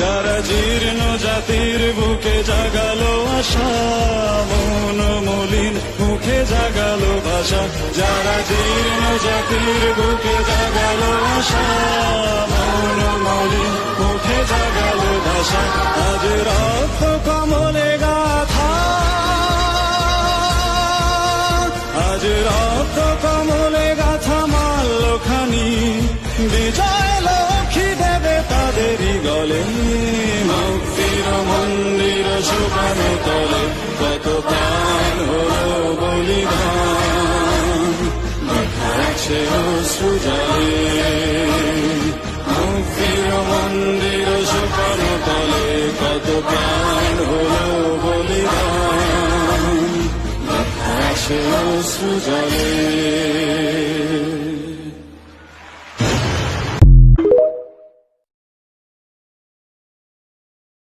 যারা জীর্ণ জাতির বুকে জাগালো আশা, মন মলিন মুখে জাগালো ভাষা। যারা জীর্ণ জাতির বুকে জাগালো আশা, মন মলিন মুখে জাগালো ভাষা। আজ রক্ত কমলে গাথা, আজ রক্ত কমলে গাথা মাল্যখানি, বিজয় লক্ষ্মী দেবে তাদেরই গলে। মুক্তির মন্দির শুকানো তলে কত প্রাণ হলো বলিদান, দেখাচ্ছে অশ্রু জলে। মুক্তির মন্দির শুকানো তলে কত প্রাণ হলো বলিদান, দেখাচ্ছে অশ্রু জলে।